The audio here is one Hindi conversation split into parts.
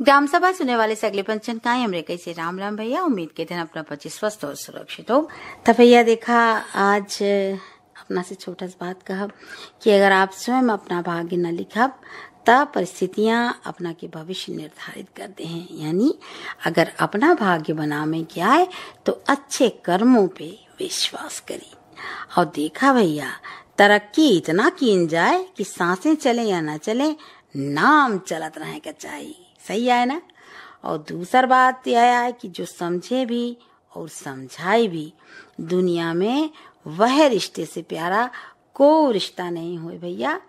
ग्राम सभा सुनने वाले सगले पंचन का अमरीका से राम राम भैया। उम्मीद के दिन अपना 25 स्वस्थ और सुरक्षित हो। तो भैया देखा, आज अपना से छोटा सा बात कहा कि अगर आप स्वयं अपना भाग्य न लिखब तब परिस्थितियां अपना के भविष्य निर्धारित करते हैं। यानी अगर अपना भाग्य बनाने के आए तो अच्छे कर्मों पे विश्वास करी। और देखा भैया, तरक्की इतना कीन जाए कि सांसें चले या ना चले, नाम चलत रहे का चाहिए। सही है ना। और दूसरा बात यह है कि जो समझे भी और समझाए भी, दुनिया में वह रिश्ते से प्यारा कोई रिश्ता नहीं हुए भैया।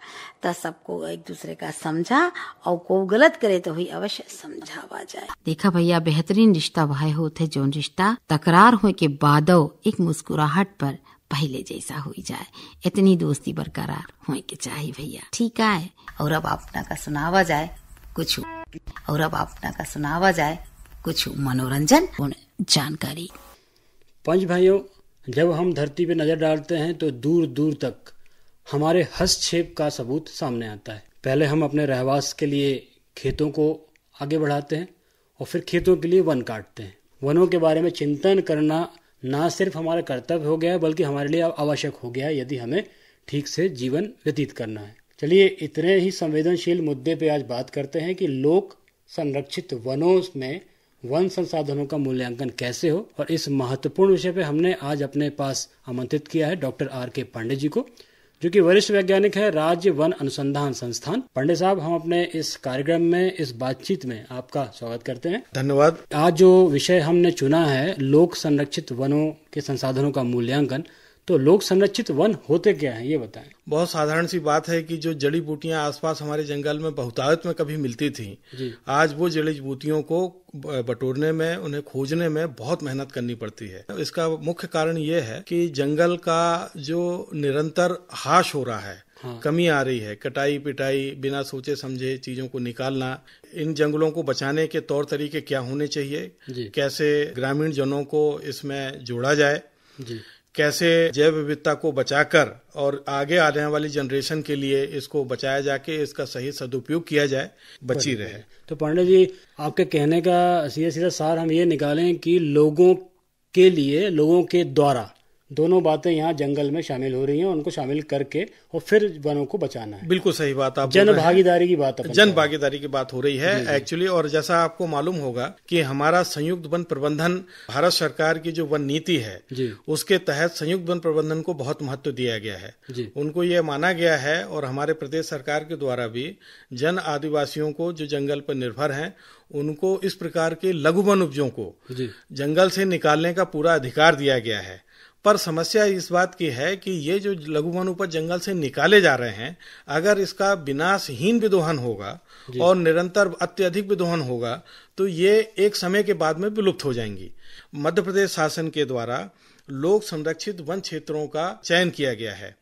तो सबको एक दूसरे का समझा और को गलत करे तो ही अवश्य समझावा जाए। देखा भैया, बेहतरीन रिश्ता वह होते जो रिश्ता तकरार होए के बादो एक मुस्कुराहट पर पहले जैसा हो जाए। इतनी दोस्ती बरकरार होए के चाहिए भैया। ठीक है। और अब अपना का सुनावा जाए कुछ मनोरंजन जानकारी। पंच भाइयों, जब हम धरती पे नजर डालते हैं तो दूर दूर तक हमारे हस्तक्षेप का सबूत सामने आता है। पहले हम अपने रहवास के लिए खेतों को आगे बढ़ाते हैं और फिर खेतों के लिए वन काटते हैं। वनों के बारे में चिंतन करना ना सिर्फ हमारा कर्तव्य हो गया है बल्कि हमारे लिए आवश्यक हो गया है यदि हमें ठीक से जीवन व्यतीत करना है। चलिए, इतने ही संवेदनशील मुद्दे पे आज बात करते हैं कि लोक संरक्षित वनों में वन संसाधनों का मूल्यांकन कैसे हो। और इस महत्वपूर्ण विषय पे हमने आज अपने पास आमंत्रित किया है डॉक्टर R.K. पांडे जी को, जो कि वरिष्ठ वैज्ञानिक है राज्य वन अनुसंधान संस्थान। पांडे साहब, हम अपने इस कार्यक्रम में, इस बातचीत में आपका स्वागत करते हैं। धन्यवाद। आज जो विषय हमने चुना है लोक संरक्षित वनों के संसाधनों का मूल्यांकन, तो लोक संरक्षित वन होते क्या हैं ये बताएं। बहुत साधारण सी बात है कि जो जड़ी बूटियां आसपास हमारे जंगल में बहुतायत में कभी मिलती थी, आज वो जड़ी बूटियों को बटोरने में, उन्हें खोजने में बहुत मेहनत करनी पड़ती है। इसका मुख्य कारण ये है कि जंगल का जो निरंतर ह्रास हो रहा है, कमी आ रही है, कटाई पिटाई, बिना सोचे समझे चीजों को निकालना। इन जंगलों को बचाने के तौर तरीके क्या होने चाहिए, कैसे ग्रामीण जनों को इसमें जोड़ा जाए, कैसे जैव विविधता को बचाकर और आगे आने वाली जनरेशन के लिए इसको बचाया जाके इसका सही सदुपयोग किया जाए, बची रहे। तो पांडे जी, आपके कहने का सीधा सीधा सार हम ये निकालें कि लोगों के लिए, लोगों के द्वारा दोनों बातें यहाँ जंगल में शामिल हो रही हैं, उनको शामिल करके और फिर वनों को बचाना है। बिल्कुल सही बात आप जन भागीदारी की बात हो रही है एक्चुअली। और जैसा आपको मालूम होगा कि हमारा संयुक्त वन प्रबंधन, भारत सरकार की जो वन नीति है उसके तहत संयुक्त वन प्रबंधन को बहुत महत्व दिया गया है। उनको ये माना गया है और हमारे प्रदेश सरकार के द्वारा भी जन आदिवासियों को जो जंगल पर निर्भर हैं उनको इस प्रकार के लघु वन उपजों को जंगल से निकालने का पूरा अधिकार दिया गया है। पर समस्या इस बात की है कि ये जो लघु वन उपज जंगल से निकाले जा रहे हैं, अगर इसका विनाशहीन विदोहन होगा और निरंतर अत्यधिक विदोहन होगा तो ये एक समय के बाद में विलुप्त हो जाएंगी। मध्य प्रदेश शासन के द्वारा लोक संरक्षित वन क्षेत्रों का चयन किया गया है।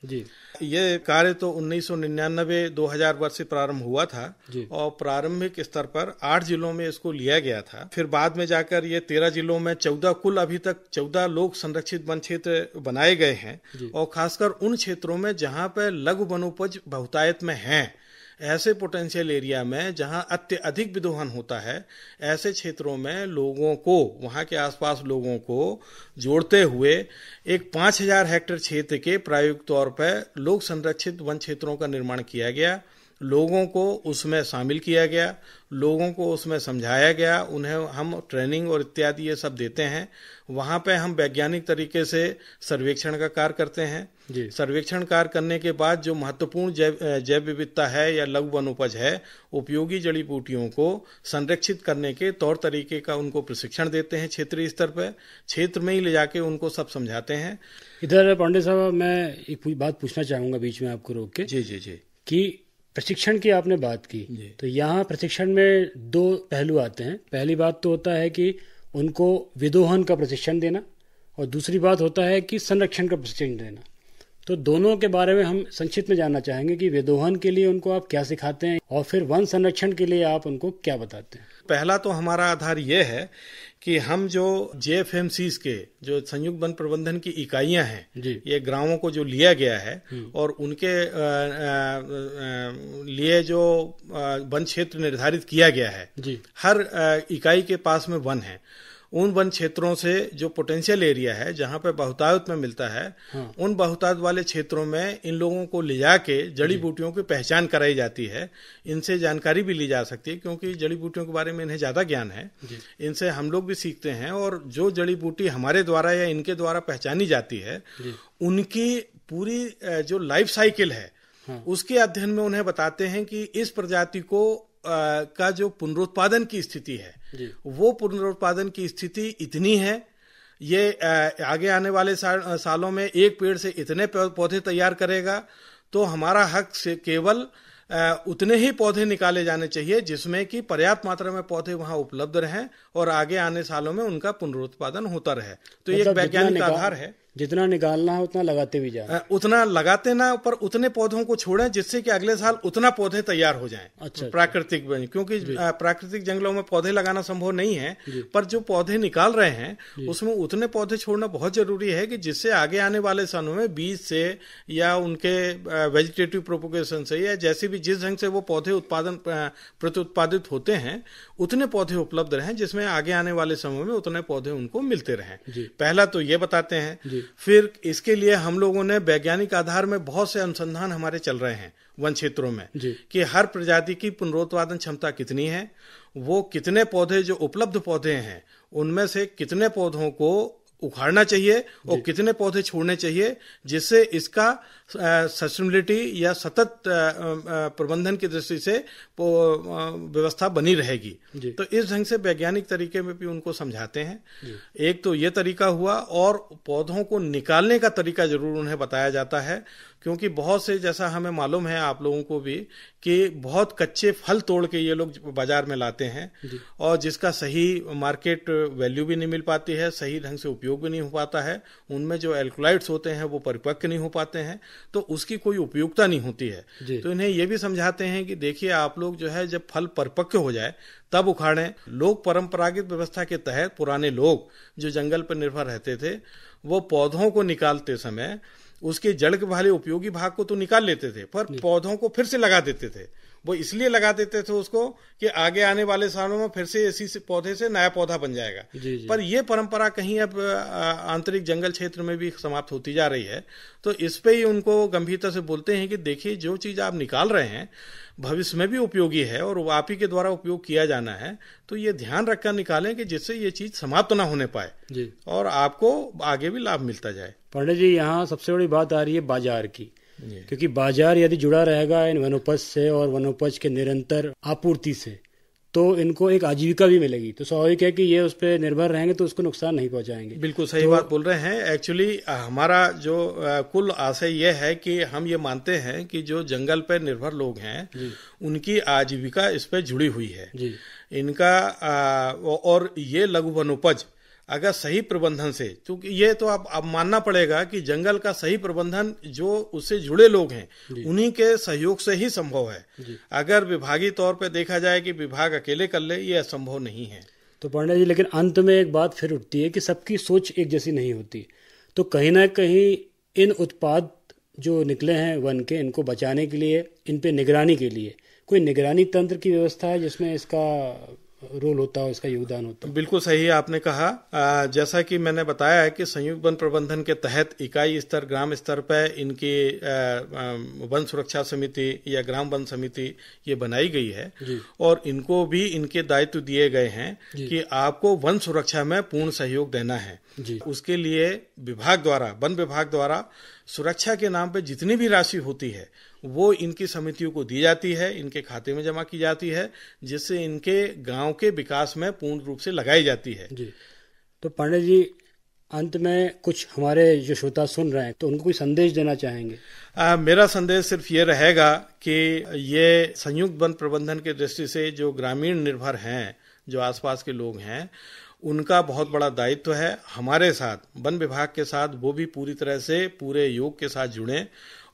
ये कार्य तो 1999-2000 वर्ष से प्रारंभ हुआ था और प्रारंभिक स्तर पर 8 जिलों में इसको लिया गया था। फिर बाद में जाकर ये 13 जिलों में 14 कुल अभी तक 14 लोक संरक्षित वन क्षेत्र बनाए गए हैं। और खासकर उन क्षेत्रों में जहां पर लघु वनोपज बहुतायत में हैं, ऐसे पोटेंशियल एरिया में जहां अत्यधिक विदोहन होता है, ऐसे क्षेत्रों में लोगों को, वहां के आसपास लोगों को जोड़ते हुए एक 5000 हेक्टेयर क्षेत्र के प्रायोगिक तौर पर लोक संरक्षित वन क्षेत्रों का निर्माण किया गया। लोगों को उसमें शामिल किया गया, लोगों को उसमें समझाया गया, उन्हें हम ट्रेनिंग और इत्यादि ये सब देते हैं। वहां पे हम वैज्ञानिक तरीके से सर्वेक्षण का कार्य करते हैं। सर्वेक्षण कार्य करने के बाद जो महत्वपूर्ण जैव विविधता है या लघु वनोपज है, उपयोगी जड़ी बूटियों को संरक्षित करने के तौर तरीके का उनको प्रशिक्षण देते हैं। क्षेत्रीय स्तर पर क्षेत्र में ही ले जाके उनको सब समझाते हैं। इधर पांडे साहब, मैं एक बात पूछना चाहूंगा बीच में आपको रोक के। जी। कि प्रशिक्षण की आपने बात की, तो यहाँ प्रशिक्षण में 2 पहलू आते हैं। पहली बात तो होता है कि उनको विदोहन का प्रशिक्षण देना और दूसरी बात होता है कि संरक्षण का प्रशिक्षण देना। तो दोनों के बारे में हम संक्षिप्त में जानना चाहेंगे कि वेदोहन के लिए उनको आप क्या सिखाते हैं और फिर वन संरक्षण के लिए आप उनको क्या बताते हैं। पहला तो हमारा आधार ये है कि हम जो JFMCs के जो संयुक्त वन प्रबंधन की इकाइयां हैं, ये गांवों को जो लिया गया है और उनके लिए जो वन क्षेत्र निर्धारित किया गया है, हर इकाई के पास में वन है। उन वन क्षेत्रों से जो पोटेंशियल एरिया है जहां पे बहुतायत में मिलता है, उन बहुतायत वाले क्षेत्रों में इन लोगों को ले जाके जड़ी बूटियों की पहचान कराई जाती है। इनसे जानकारी भी ली जा सकती है क्योंकि जड़ी बूटियों के बारे में इन्हें ज्यादा ज्ञान है। इनसे हम लोग भी सीखते हैं और जो जड़ी बूटी हमारे द्वारा या इनके द्वारा पहचानी जाती है, उनकी पूरी जो लाइफ साइकिल है उसके अध्ययन में उन्हें बताते हैं कि इस प्रजाति को का जो पुनरुत्पादन की स्थिति है, वो पुनरुत्पादन की स्थिति इतनी है, ये आगे आने वाले सालों में एक पेड़ से इतने पौधे तैयार करेगा, तो हमारा हक से केवल उतने ही पौधे निकाले जाने चाहिए जिसमें कि पर्याप्त मात्रा में पौधे वहां उपलब्ध रहें और आगे आने सालों में उनका पुनरुत्पादन होता रहे। तो ये एक वैज्ञानिक आधार है। जितना निकालना है उतना लगाते भी जाए, उतना लगाते ना, पर उतने पौधों को छोड़ें जिससे कि अगले साल उतना पौधे तैयार हो जाएं। अच्छा, प्राकृतिक बने, क्योंकि प्राकृतिक जंगलों में पौधे लगाना संभव नहीं है, पर जो पौधे निकाल रहे हैं उसमें उतने पौधे छोड़ना बहुत जरूरी है कि जिससे आगे आने वाले सालों में बीज से या उनके वेजिटेटिव प्रोपोगेशन से या जैसे भी जिस ढंग से वो पौधे प्रत्युत्पादित होते हैं उतने पौधे उपलब्ध रहें जिसमें आगे आने वाले समय में उतने पौधे उनको मिलते रहें। पहला तो ये बताते हैं। फिर इसके लिए हम लोगों ने वैज्ञानिक आधार में बहुत से अनुसंधान हमारे चल रहे हैं वन क्षेत्रों में कि हर प्रजाति की पुनरुत्पादन क्षमता कितनी है, वो कितने पौधे जो उपलब्ध पौधे हैं उनमें से कितने पौधों को उखाड़ना चाहिए और कितने पौधे छोड़ने चाहिए जिससे इसका सस्टेनेबिलिटी या सतत प्रबंधन की दृष्टि से व्यवस्था बनी रहेगी। तो इस ढंग से वैज्ञानिक तरीके में भी उनको समझाते हैं। एक तो ये तरीका हुआ, और पौधों को निकालने का तरीका जरूर उन्हें बताया जाता है क्योंकि बहुत से, जैसा हमें मालूम है आप लोगों को भी, कि बहुत कच्चे फल तोड़ के ये लोग बाजार में लाते हैं और जिसका सही मार्केट वैल्यू भी नहीं मिल पाती है, सही ढंग से उपयोग भी नहीं हो पाता है, उनमें जो एल्कोलाइड्स होते हैं वो परिपक्व नहीं हो पाते हैं, तो उसकी कोई उपयोगिता नहीं होती है। तो इन्हें ये भी समझाते हैं कि देखिए आप लोग जो है जब फल परिपक्व हो जाए तब उखाड़ें। लोग परंपरागत व्यवस्था के तहत, पुराने लोग जो जंगल पर निर्भर रहते थे, वो पौधों को निकालते समय उसके जड़ के वाले उपयोगी भाग को तो निकाल लेते थे, पर पौधों को फिर से लगा देते थे। वो इसलिए लगा देते थे उसको कि आगे आने वाले सालों में फिर से इसी पौधे से नया पौधा बन जाएगा। पर यह परंपरा कहीं अब आंतरिक जंगल क्षेत्र में भी समाप्त होती जा रही है। तो इस पे ही उनको गंभीरता से बोलते हैं कि देखिए जो चीज आप निकाल रहे हैं भविष्य में भी उपयोगी है और आप ही के द्वारा उपयोग किया जाना है, तो ये ध्यान रखकर निकालें कि जिससे ये चीज समाप्त ना होने पाए और आपको आगे भी लाभ मिलता जाए। पंडित जी, यहाँ सबसे बड़ी बात आ रही है बाजार की, क्योंकि बाजार यदि जुड़ा रहेगा इन वनोपज से और वनोपज के निरंतर आपूर्ति से, तो इनको एक आजीविका भी मिलेगी। तो स्वाभाविक है कि ये उस पर निर्भर रहेंगे तो उसको नुकसान नहीं पहुंचाएंगे। बिल्कुल सही बात बोल रहे हैं। एक्चुअली हमारा जो कुल आशय ये है कि हम ये मानते हैं कि जो जंगल पर निर्भर लोग हैं उनकी आजीविका इस पर जुड़ी हुई है। इनका और ये लघु वनोपज अगर सही प्रबंधन से, क्योंकि ये तो अब मानना पड़ेगा कि जंगल का सही प्रबंधन जो उससे जुड़े लोग हैं उन्हीं के सहयोग से ही संभव है। अगर विभागीय तौर पे देखा जाए कि विभाग अकेले कर ले, ये असंभव नहीं है। तो पंडित जी, लेकिन अंत में एक बात फिर उठती है कि सबकी सोच एक जैसी नहीं होती, तो कहीं ना कहीं इन उत्पाद जो निकले हैं वन के, इनको बचाने के लिए, इन पे निगरानी के लिए कोई निगरानी तंत्र की व्यवस्था है जिसमें इसका रोल होता है, इसका योगदान होता है? बिल्कुल सही आपने कहा। जैसा कि मैंने बताया है कि संयुक्त वन प्रबंधन के तहत इकाई स्तर, ग्राम स्तर पर इनकी वन सुरक्षा समिति या ग्राम वन समिति ये बनाई गई है और इनको भी इनके दायित्व दिए गए हैं कि आपको वन सुरक्षा में पूर्ण सहयोग देना है। उसके लिए विभाग द्वारा, वन विभाग द्वारा सुरक्षा के नाम पे जितनी भी राशि होती है वो इनकी समितियों को दी जाती है, इनके खाते में जमा की जाती है, जिससे इनके गांव के विकास में पूर्ण रूप से लगाई जाती है। तो पंडित जी, अंत में कुछ हमारे जो श्रोता सुन रहे हैं तो उनको कोई संदेश देना चाहेंगे? मेरा संदेश सिर्फ ये रहेगा कि ये संयुक्त वन प्रबंधन की दृष्टि से जो ग्रामीण निर्भर हैं, जो आसपास के लोग हैं, उनका बहुत बड़ा दायित्व है हमारे साथ, वन विभाग के साथ, वो भी पूरी तरह से पूरे योग के साथ जुड़े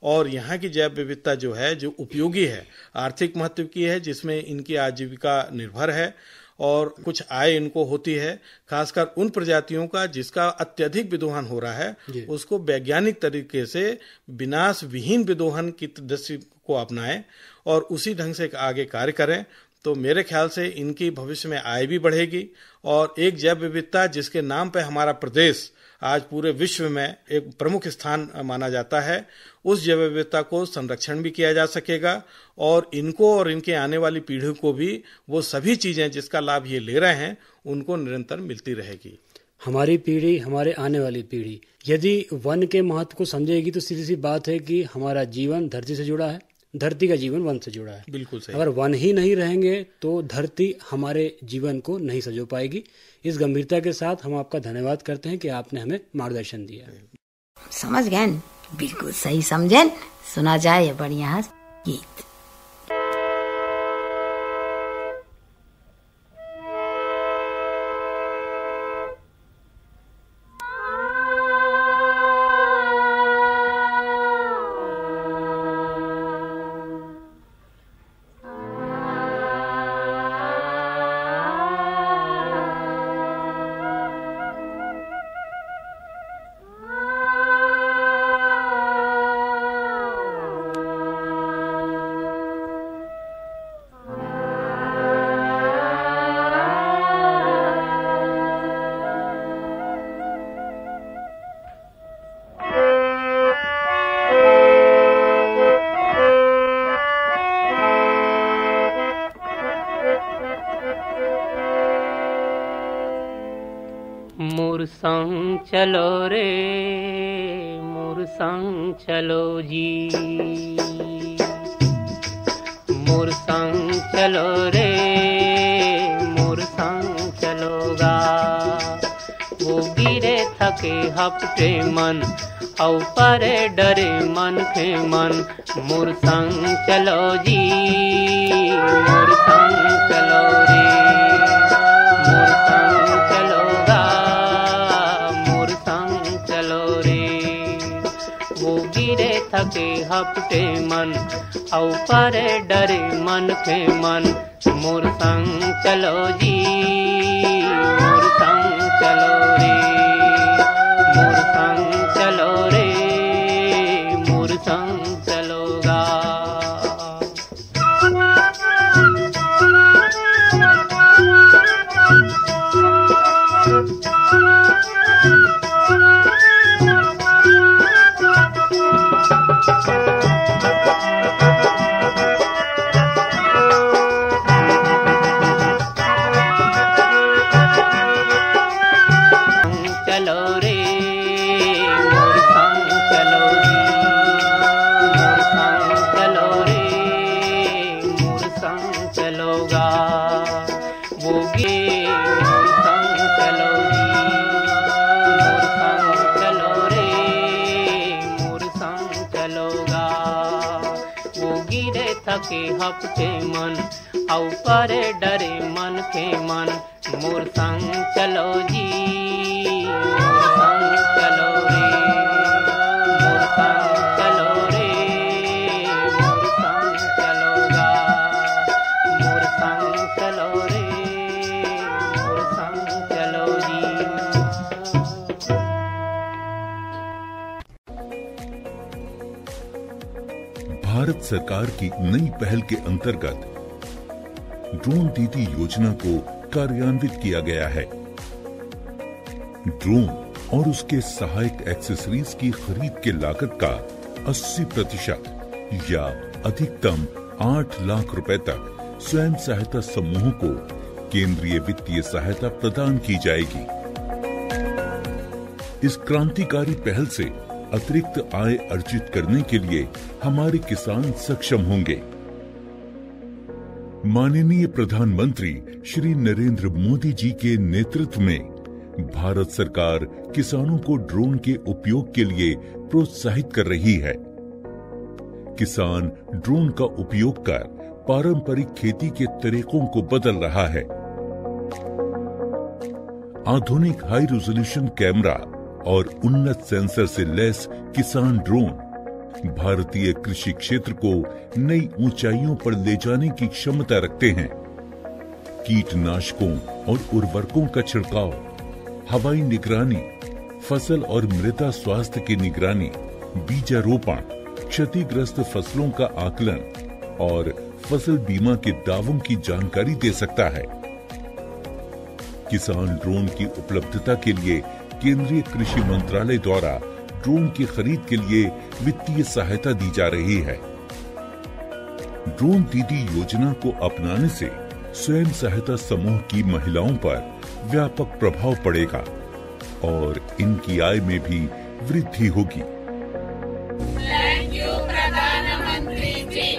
और यहाँ की जैव विविधता जो है, जो उपयोगी है, आर्थिक महत्व की है, जिसमें इनकी आजीविका निर्भर है और कुछ आय इनको होती है, खासकर उन प्रजातियों का जिसका अत्यधिक विदोहन हो रहा है, उसको वैज्ञानिक तरीके से विनाश विहीन विदोहन की दृष्टि को अपनाएं और उसी ढंग से आगे कार्य करें। तो मेरे ख्याल से इनकी भविष्य में आय भी बढ़ेगी और एक जैव विविधता जिसके नाम पे हमारा प्रदेश आज पूरे विश्व में एक प्रमुख स्थान माना जाता है, उस जैव विविधता को संरक्षण भी किया जा सकेगा और इनको और इनके आने वाली पीढ़ी को भी वो सभी चीजें जिसका लाभ ये ले रहे हैं उनको निरंतर मिलती रहेगी। हमारी पीढ़ी, हमारे आने वाली पीढ़ी यदि वन के महत्व को समझेगी तो सीधी सी बात है कि हमारा जीवन धरती से जुड़ा है, धरती का जीवन वन से जुड़ा है। बिल्कुल सही। अगर वन ही नहीं रहेंगे तो धरती हमारे जीवन को नहीं संजो पाएगी। इस गंभीरता के साथ हम आपका धन्यवाद करते हैं कि आपने हमें मार्गदर्शन दिया। समझ गए? बिल्कुल सही समझें। सुना जाए ये बढ़िया गीत। मोर संग चलो रे, मोर संग चलो जी, मोर संग चलो रे, मोर संग चलोगा। वो गिरे थके हपटे मन औ परे डरे मन के मन। मोर संग चलो जी, मोर संग चलो रे, मोर संग चलोगा, मोर संग चलो रे। वो गिरे थके हपटे मन औ परे डरे मन के मन। मोर संग चलो जी, मोर संग चलो रे, मोर संग चलो रे, मोर संग चलोगा। थके हपटे मन औ परे डरे मन के मन। मोर संग चलो जी, मोर संग चलो रे, मोर संग चलो रे, मोर संग चलोगा। मोर संग चलो रे, मोर संग चलो जी। भारत सरकार की नई पहल के अंतर्गत ड्रोन दीदी योजना को कार्यान्वित किया गया है। ड्रोन और उसके सहायक एक्सेसरीज की खरीद के लागत का 80% या अधिकतम 8 लाख रुपए तक स्वयं सहायता समूहों को केंद्रीय वित्तीय सहायता प्रदान की जाएगी। इस क्रांतिकारी पहल से अतिरिक्त आय अर्जित करने के लिए हमारे किसान सक्षम होंगे। माननीय प्रधानमंत्री श्री नरेंद्र मोदी जी के नेतृत्व में भारत सरकार किसानों को ड्रोन के उपयोग के लिए प्रोत्साहित कर रही है। किसान ड्रोन का उपयोग कर पारंपरिक खेती के तरीकों को बदल रहा है। आधुनिक हाई रेजोल्यूशन कैमरा और उन्नत सेंसर से लैस किसान ड्रोन भारतीय कृषि क्षेत्र को नई ऊंचाइयों पर ले जाने की क्षमता रखते हैं। कीटनाशकों और उर्वरकों का छिड़काव, हवाई निगरानी, फसल और मृदा स्वास्थ्य की निगरानी, बीजारोपण, क्षतिग्रस्त फसलों का आकलन और फसल बीमा के दावों की जानकारी दे सकता है। किसान ड्रोन की उपलब्धता के लिए केंद्रीय कृषि मंत्रालय द्वारा ड्रोन की खरीद के लिए वित्तीय सहायता दी जा रही है। ड्रोन दीदी योजना को अपनाने से स्वयं सहायता समूह की महिलाओं पर व्यापक प्रभाव पड़ेगा और इनकी आय में भी वृद्धि होगी। थैंक यू प्रधानमंत्री जी।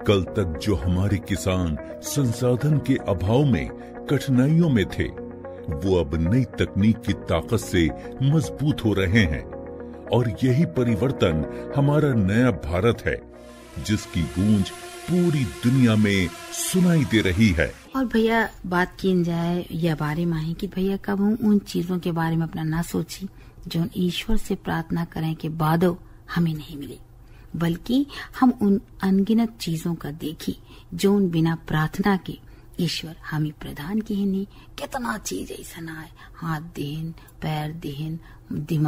कल तक जो हमारे किसान संसाधन के अभाव में कठिनाइयों में थे, वो अब नई तकनीक की ताकत से मजबूत हो रहे हैं और यही परिवर्तन हमारा नया भारत है, जिसकी गूंज पूरी दुनिया में सुनाई दे रही है। और भैया बात की जाए या बारे में है कि भैया कब हम उन चीजों के बारे में अपना ना सोची जो ईश्वर से प्रार्थना करें के बादो हमें नहीं मिली, बल्कि हम उन अनगिनत चीजों का देखी जो बिना प्रार्थना के ईश्वर हमें प्रदान की नहीं। कितना चीज ऐसा ना है, हाथ देहन, पैर देहन, दिमाग